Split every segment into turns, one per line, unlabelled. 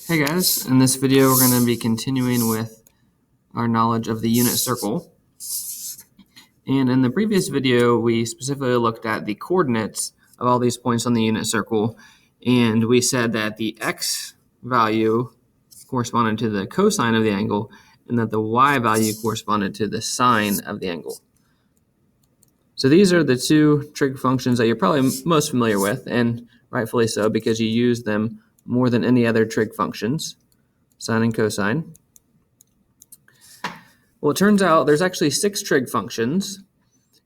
Hey guys, in this video we're going to be continuing with our knowledge of the unit circle. And in the previous video we specifically looked at the coordinates of all these points on the unit circle, and we said that the x value corresponded to the cosine of the angle and that the y value corresponded to the sine of the angle. So these are the two trig functions that you're probably most familiar with, and rightfully so because you use them more than any other trig functions, sine and cosine. Well, it turns out there's actually 6 trig functions,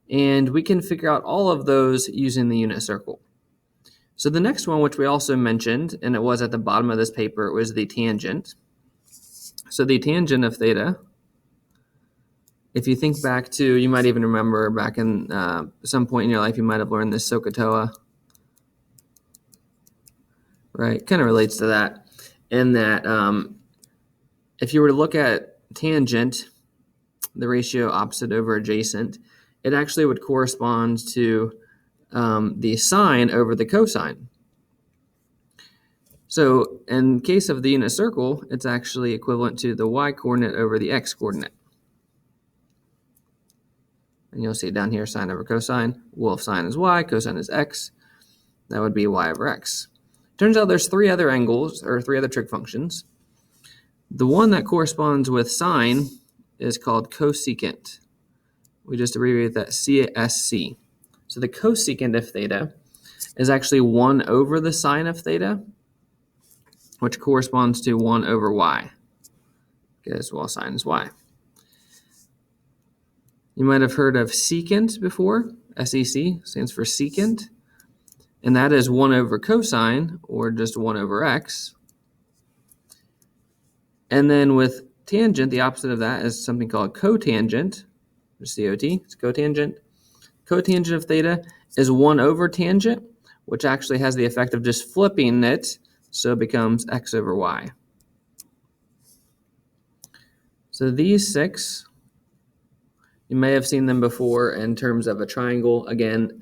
and we can figure out all of those using the unit circle. So the next one, which we also mentioned, and it was at the bottom of this paper, was the tangent. So the tangent of theta, if you think back to, you might even remember back in some point in your life, you might have learned this SOHCAHTOA, right? Kind of relates to that, in that if you were to look at tangent, the ratio opposite over adjacent, it actually would correspond to the sine over the cosine. So in case of the unit circle, it's actually equivalent to the y coordinate over the x coordinate. And you'll see down here sine over cosine. Well, if sine is y, cosine is x, that would be y over x. Turns out there's 3 other angles, or 3 other trig functions. The one that corresponds with sine is called cosecant. We just abbreviate that CSC. So the cosecant of theta is actually 1 over the sine of theta, which corresponds to 1 over y, because, well, sine is y. You might have heard of secant before. SEC stands for secant, and that is 1 over cosine, or just 1 over x. And then with tangent, the opposite of that is something called cotangent, or COT, it's cotangent. Cotangent of theta is 1 over tangent, which actually has the effect of just flipping it, so it becomes x over y. So these 6, you may have seen them before in terms of a triangle. Again,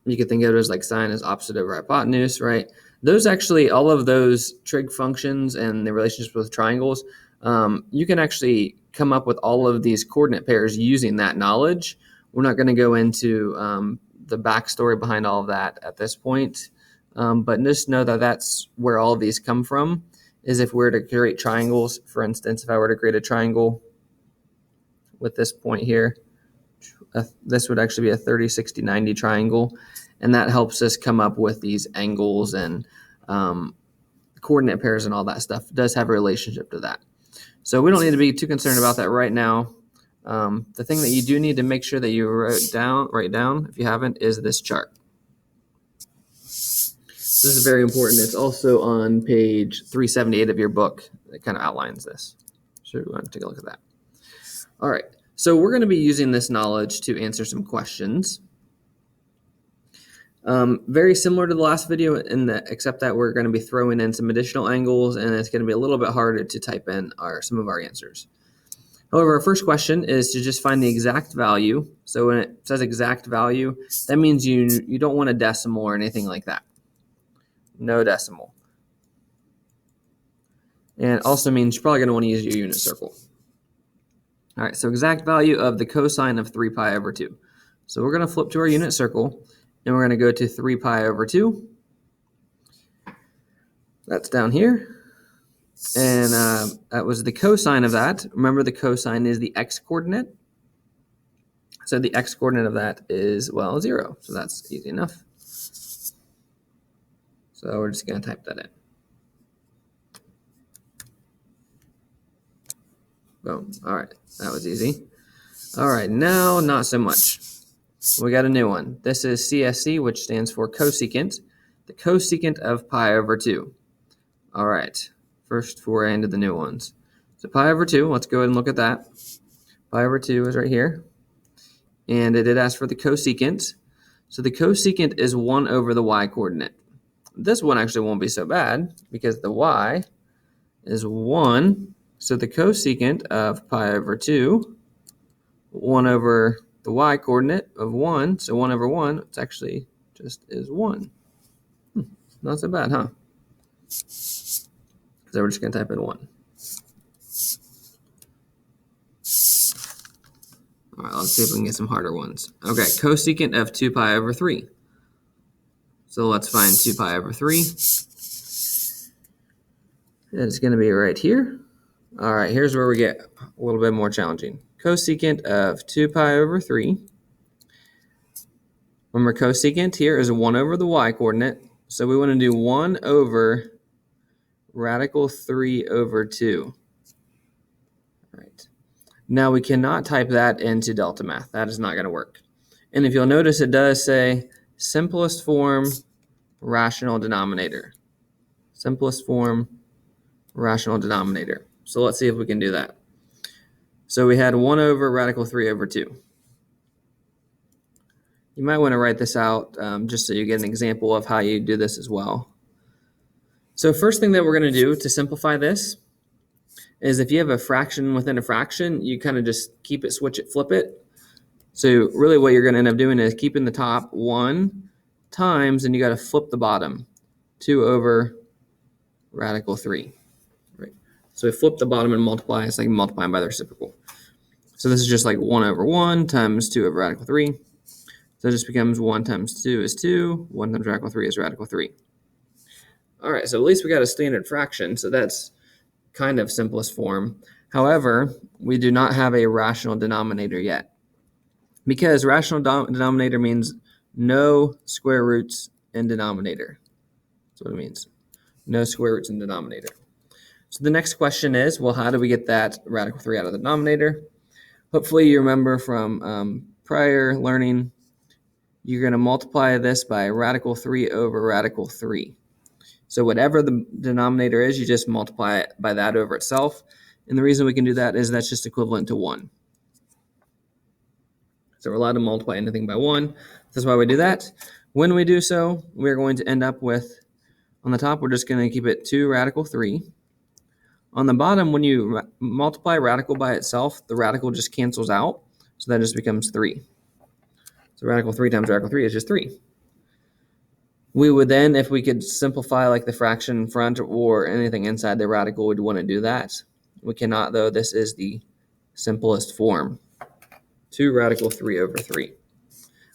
you could think of it as like sine is opposite over hypotenuse, right? Those actually, all of those trig functions and the relationships with triangles, you can actually come up with all of these coordinate pairs using that knowledge. We're not going to go into the backstory behind all of that at this point, but just know that that's where all of these come from, is if we were to create triangles. For instance, if I were to create a triangle with this point here, this would actually be a 30, 60, 90 triangle, and that helps us come up with these angles and coordinate pairs and all that stuff. It does have a relationship to that. So we don't need to be too concerned about that right now. The thing that you do need to make sure that you write down, if you haven't, is this chart. This is very important. It's also on page 378 of your book. It kind of outlines this. So we want to take a look at that. All right. So we're going to be using this knowledge to answer some questions. Very similar to the last video, except that we're going to be throwing in some additional angles, and it's going to be a little bit harder to type in some of our answers. However, our first question is to just find the exact value. So when it says exact value, that means you don't want a decimal or anything like that. No decimal. And it also means you're probably going to want to use your unit circle. All right, so exact value of the cosine of 3 pi over 2. So we're going to flip to our unit circle, and we're going to go to 3 pi over 2. That's down here. And that was the cosine of that. Remember, the cosine is the x-coordinate. So the x-coordinate of that is, well, 0. So that's easy enough. So we're just going to type that in. Boom. All right, that was easy. All right, now not so much. We got a new one. This is CSC, which stands for cosecant. The cosecant of pi over 2. All right, first foray into the new ones. So pi over 2, let's go ahead and look at that. Pi over 2 is right here. And it did ask for the cosecant. So the cosecant is 1 over the y coordinate. This one actually won't be so bad because the y is 1. So the cosecant of pi over 2, 1 over the y coordinate of 1, so 1 over 1, it's actually just is 1. Not so bad, huh? So we're just going to type in 1. All right, let's see if we can get some harder ones. Okay, cosecant of 2 pi over 3. So let's find 2 pi over 3. It's going to be right here. All right, here's where we get a little bit more challenging. Cosecant of 2 pi over 3. Remember, cosecant here is 1 over the y-coordinate. So we want to do 1 over radical 3 over 2. All right. Now we cannot type that into delta math. That is not going to work. And if you'll notice, it does say simplest form rational denominator. Simplest form rational denominator. So let's see if we can do that. So we had 1 over radical 3 over 2. You might want to write this out just so you get an example of how you do this as well. So first thing that we're going to do to simplify this is if you have a fraction within a fraction, you kind of just keep it, switch it, flip it. So really what you're going to end up doing is keeping the top 1 times, and you got to flip the bottom, 2 over radical 3. Right. So we flip the bottom and multiply. It's like multiplying by the reciprocal. So this is just like 1 over 1 times 2 over radical 3. So it just becomes 1 times 2 is 2. 1 times radical 3 is radical 3. All right, so at least we got a standard fraction. So that's kind of simplest form. However, we do not have a rational denominator yet, because rational denominator means no square roots in denominator. That's what it means. No square roots in denominator. So the next question is, well, how do we get that radical 3 out of the denominator? Hopefully you remember from prior learning, you're going to multiply this by radical 3 over radical 3. So whatever the denominator is, you just multiply it by that over itself. And the reason we can do that is that's just equivalent to 1. So we're allowed to multiply anything by 1. That's why we do that. When we do so, we're going to end up with, on the top, we're just going to keep it 2 radical 3. On the bottom, when you multiply radical by itself, the radical just cancels out. So that just becomes 3. So radical 3 times radical 3 is just 3. We would then, if we could simplify like the fraction in front or anything inside the radical, we'd want to do that. We cannot, though. This is the simplest form. 2 radical 3 over 3.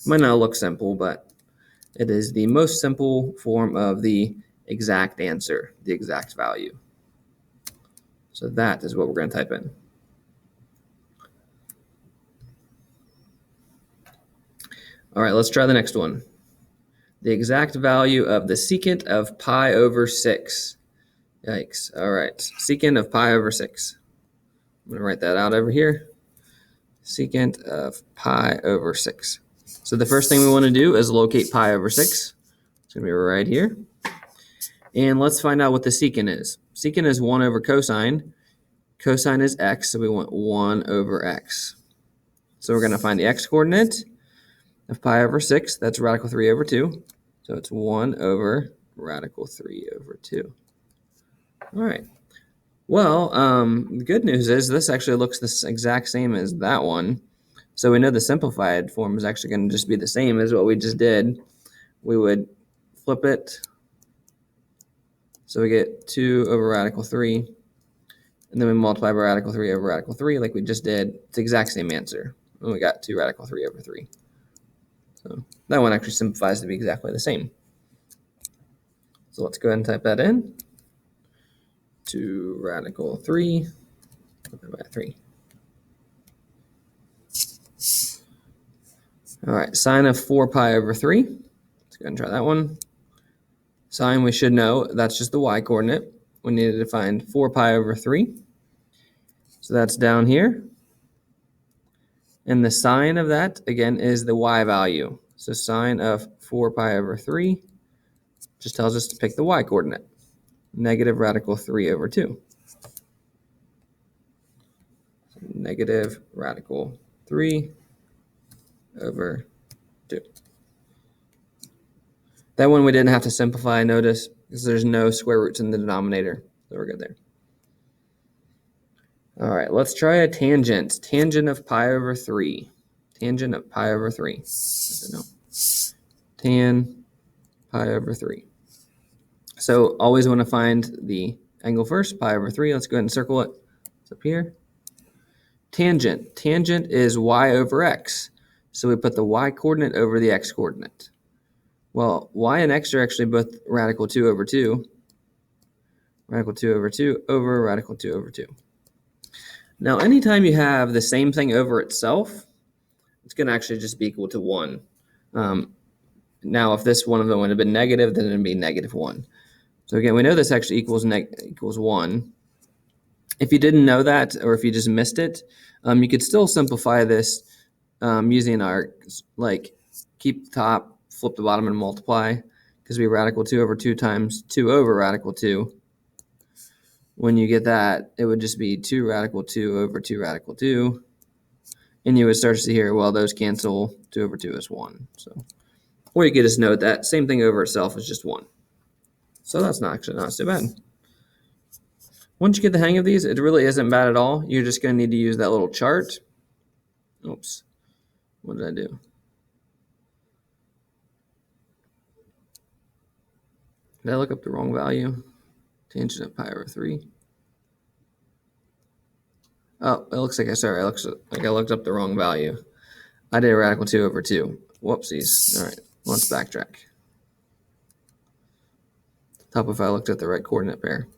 Might not look simple, but it is the most simple form of the exact answer, the exact value. So that is what we're going to type in. All right, let's try the next one. The exact value of the secant of pi over 6. Yikes. All right, secant of pi over 6. I'm going to write that out over here. Secant of pi over 6. So the first thing we want to do is locate pi over 6. It's going to be right here. And let's find out what the secant is. Secant is 1 over cosine. Cosine is x, so we want 1 over x. So we're going to find the x-coordinate of pi over 6. That's radical 3 over 2. So it's 1 over radical 3 over 2. All right. Well, the good news is this actually looks the exact same as that one. So we know the simplified form is actually going to just be the same as what we just did. We would flip it. So we get 2 over radical 3. And then we multiply by radical 3 over radical 3 like we just did. It's the exact same answer. And we got 2 radical 3 over 3. So that one actually simplifies to be exactly the same. So let's go ahead and type that in. 2 radical 3 by 3. All right, sine of 4 pi over 3. Let's go ahead and try that one. Sine, we should know, that's just the y-coordinate. We needed to find 4 pi over 3. So that's down here. And the sine of that, again, is the y value. So sine of 4 pi over 3 just tells us to pick the y-coordinate. Negative radical 3 over 2. So negative radical 3 over 2. That one we didn't have to simplify, notice, because there's no square roots in the denominator. So we're good there. All right, let's try a tangent. Tangent of pi over 3. Tangent of pi over 3. I don't know. Tan pi over 3. So always want to find the angle first, pi over 3. Let's go ahead and circle it. It's up here. Tangent. Tangent is y over x. So we put the y coordinate over the x coordinate. Well, y and x are actually both radical 2 over 2. Radical 2 over 2 over radical 2 over 2. Now, anytime you have the same thing over itself, it's going to actually just be equal to 1. Now, if this one of them would have been negative, then it would be negative 1. So again, we know this actually equals 1. If you didn't know that, or if you just missed it, you could still simplify this using our, like, keep the top, flip the bottom, and multiply, because we radical 2 over 2 times 2 over radical 2. When you get that, it would just be 2 radical 2 over 2 radical 2. And you would start to see here, well, those cancel. 2 over 2 is 1. So, or you could just note that same thing over itself is just 1. So that's not so bad. Once you get the hang of these, it really isn't bad at all. You're just going to need to use that little chart. Oops. What did I do? Did I look up the wrong value? Tangent of pi over 3. Oh, it looks like it looks like I looked up the wrong value. I did a radical 2 over 2. Whoopsies. All right, let's backtrack. Top if I looked at the right coordinate pair.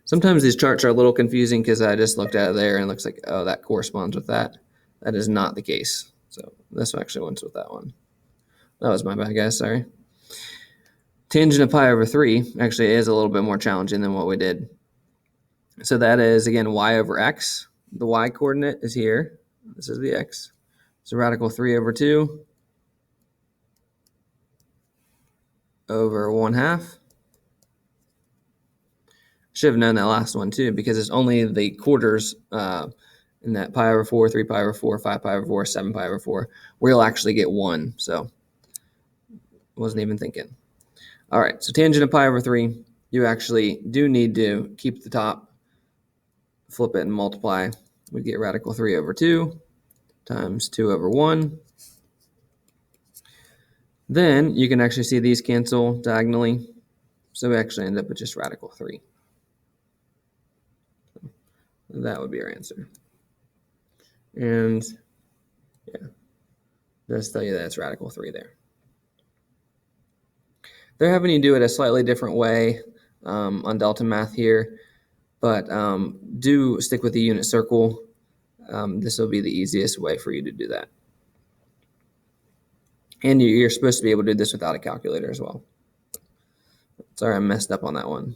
Sometimes these charts are a little confusing because I just looked at it there and it looks like, oh, that corresponds with that. That is not the case. So this actually went with that one. That was my bad, guys. Sorry. Tangent of pi over 3 actually is a little bit more challenging than what we did. So that is, again, y over x. The y coordinate is here. This is the x. So radical 3 over 2 over 1/2. Should have known that last one too, because it's only the quarters in that pi over 4, 3 pi over 4, 5 pi over 4, 7 pi over 4, where you'll actually get 1. So wasn't even thinking. All right, so tangent of pi over 3, you actually do need to keep the top, flip it, and multiply. We get radical 3 over 2 times 2 over 1. Then you can actually see these cancel diagonally. So we actually end up with just radical 3. That would be our answer. And yeah, just tell you that it's radical 3 there. They're having you do it a slightly different way on delta math here, but do stick with the unit circle. This will be the easiest way for you to do that. And you're supposed to be able to do this without a calculator as well. Sorry, I messed up on that one.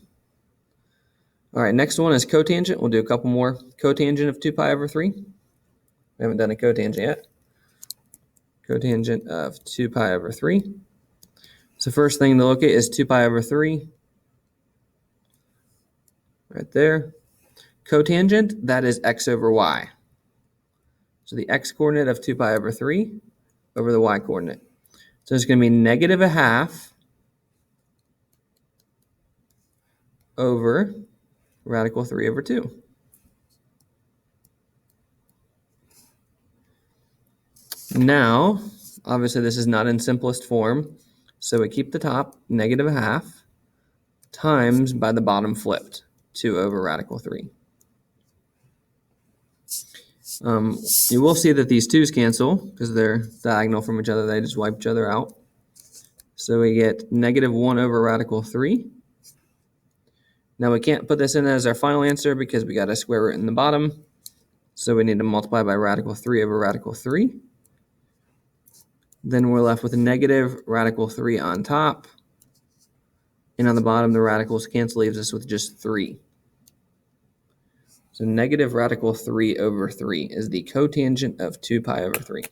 All right, next one is cotangent. We'll do a couple more. Cotangent of 2 pi over 3. We haven't done a cotangent yet. Cotangent of 2 pi over 3. So first thing to look at is 2 pi over 3. Right there. Cotangent, that is x over y. So the x coordinate of 2 pi over 3 over the y coordinate. So it's going to be negative 1/2 over radical 3 over 2. Now, obviously this is not in simplest form, so we keep the top, negative 1/2, times by the bottom flipped, 2 over radical 3. You will see that these 2's cancel because they're diagonal from each other. They just wipe each other out. So we get negative 1 over radical 3. Now we can't put this in as our final answer because we got a square root in the bottom. So we need to multiply by radical 3 over radical 3. Then we're left with a negative radical 3 on top. And on the bottom, the radicals cancel, leaves us with just 3. So negative radical 3 over 3 is the cotangent of 2 pi over 3.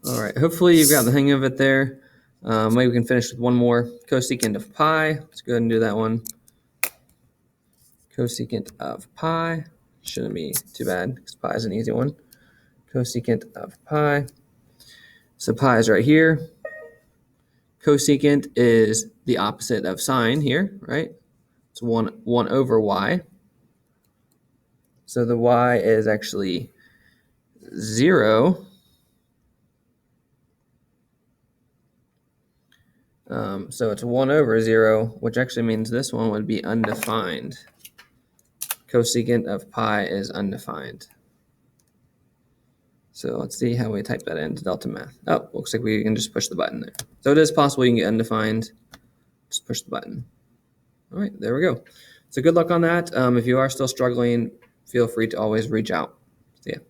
All right, hopefully you've got the hang of it there. Maybe we can finish with one more. Cosecant of pi. Let's go ahead and do that one. Cosecant of pi. Shouldn't be too bad because pi is an easy one. Cosecant of pi. So pi is right here. Cosecant is the opposite of sine here, right? It's 1 over y. So the y is actually 0. So it's 1 over 0, which actually means this one would be undefined. Cosecant of pi is undefined. So let's see how we type that into Delta Math. Oh, looks like we can just push the button there. So it is possible you can get undefined. Just push the button. All right, there we go. So good luck on that. If you are still struggling, feel free to always reach out. See ya.